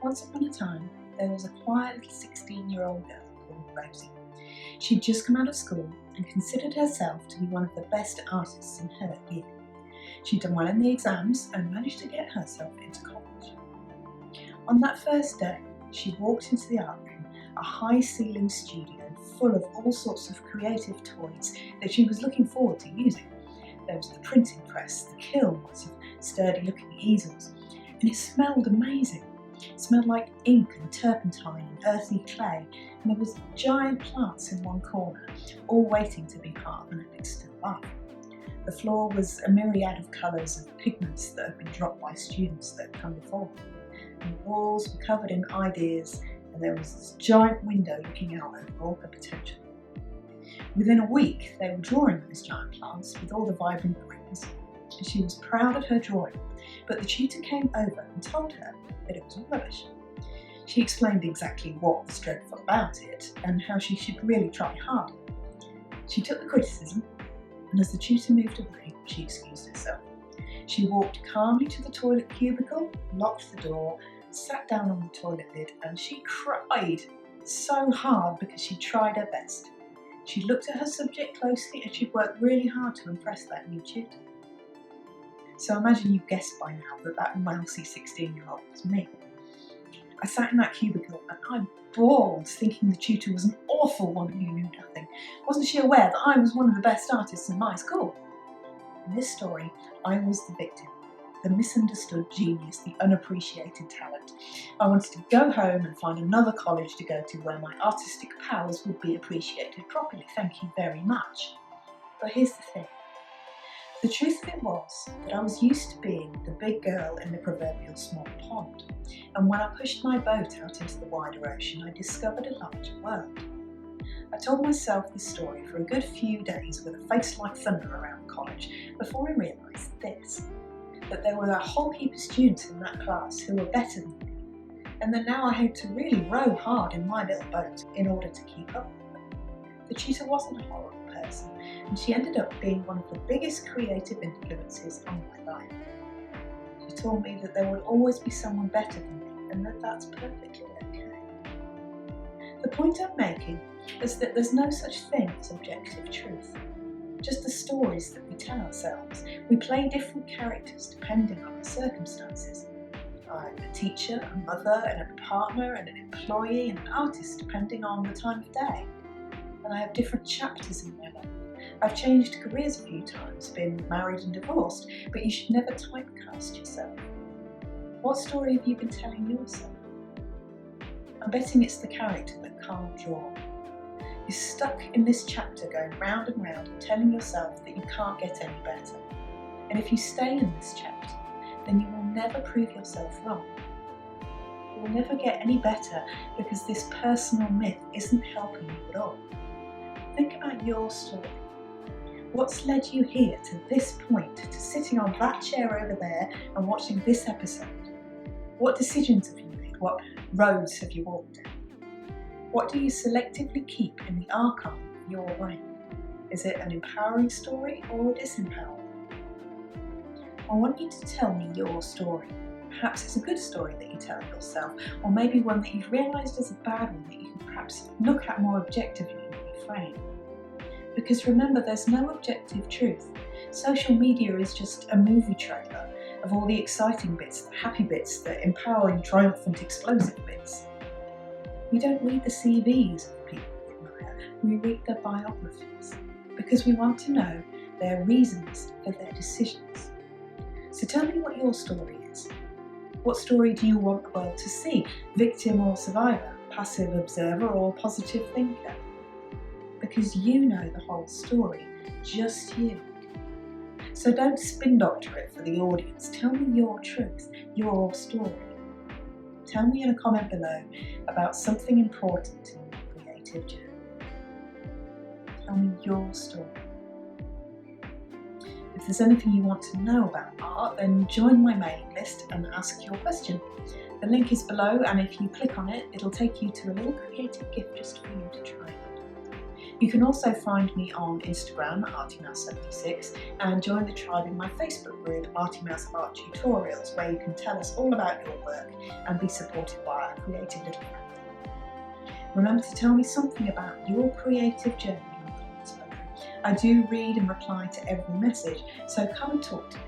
Once upon a time, there was a quiet little 16-year-old girl called Rosie. She'd just come out of school and considered herself to be one of the best artists in her year. She'd done well in the exams and managed to get herself into college. On that first day, she walked into the art room, a high-ceilinged studio full of all sorts of creative toys that she was looking forward to using. There was the printing press, the kilns of sturdy-looking easels, and it smelled amazing. It smelled like ink and turpentine and earthy clay, and there was giant plants in one corner, all waiting to be part of an epic still life. The floor was a myriad of colours of pigments that had been dropped by students that had come before them. And the walls were covered in ideas, and there was this giant window looking out over all her potential. Within a week, they were drawing those giant plants with all the vibrant greens, and she was proud of her drawing, but the tutor came over and told her that it was rubbish. She explained exactly what was dreadful about it and how she should really try harder. She took the criticism, and as the tutor moved away, she excused herself. She walked calmly to the toilet cubicle, locked the door, sat down on the toilet lid, and she cried so hard because she tried her best. She looked at her subject closely and she'd worked really hard to impress that new tutor. So imagine you've guessed by now that mousy 16-year-old was me. I sat in that cubicle and I bawled, thinking the tutor was an awful woman who knew nothing. Wasn't she aware that I was one of the best artists in my school? In this story, I was the victim, the misunderstood genius, the unappreciated talent. I wanted to go home and find another college to go to where my artistic powers would be appreciated properly. Thank you very much. But here's the thing. The truth of it was that I was used to being the big girl in the proverbial small pond, and when I pushed my boat out into the wider ocean, I discovered a larger world. I told myself this story for a good few days with a face like thunder around college before I realised this, that there were a whole heap of students in that class who were better than me, and that now I had to really row hard in my little boat in order to keep up with them. The tutor wasn't a horrible person, and she ended up being one of the biggest creative influences on my life. She told me that there would always be someone better than me, and that that's perfectly okay. The point I'm making is that there's no such thing as objective truth, just the stories that we tell ourselves. We play different characters depending on our circumstances. I'm a teacher, a mother, and a partner, and an employee, and an artist depending on the time of day. And I have different chapters in my life. I've changed careers a few times, been married and divorced, but you should never typecast yourself. What story have you been telling yourself? I'm betting it's the character that can't draw. You're stuck in this chapter going round and round and telling yourself that you can't get any better. And if you stay in this chapter, then you will never prove yourself wrong. You will never get any better because this personal myth isn't helping you at all. Think about your story. What's led you here to this point, to sitting on that chair over there and watching this episode? What decisions have you made? What roads have you walked down? What do you selectively keep in the archive of your brain? Is it an empowering story or a disempowering? I want you to tell me your story. Perhaps it's a good story that you tell yourself, or maybe one that you've realised is a bad one that you can perhaps look at more objectively and reframe. Because remember, there's no objective truth. Social media is just a movie trailer of all the exciting bits, the happy bits, the empowering, triumphant, explosive bits. We don't read the CVs of the people we admire, we read their biographies, because we want to know their reasons for their decisions. So tell me what your story is. What story do you want the world to see? Victim or survivor? Passive observer or positive thinker? Because you know the whole story, just you. So don't spin doctor it for the audience. Tell me your truth, your story. Tell me in a comment below about something important in your creative journey. Tell me your story. If there's anything you want to know about art, then join my mailing list and ask your question. The link is below, and if you click on it, it'll take you to a little creative gift just for you to try out. You can also find me on Instagram at ArtyMouse76 and join the tribe in my Facebook group ArtyMouse Art Tutorials, where you can tell us all about your work and be supported by our creative little friend. Remember to tell me something about your creative journey in the comments below. I do read and reply to every message, so come and talk to me.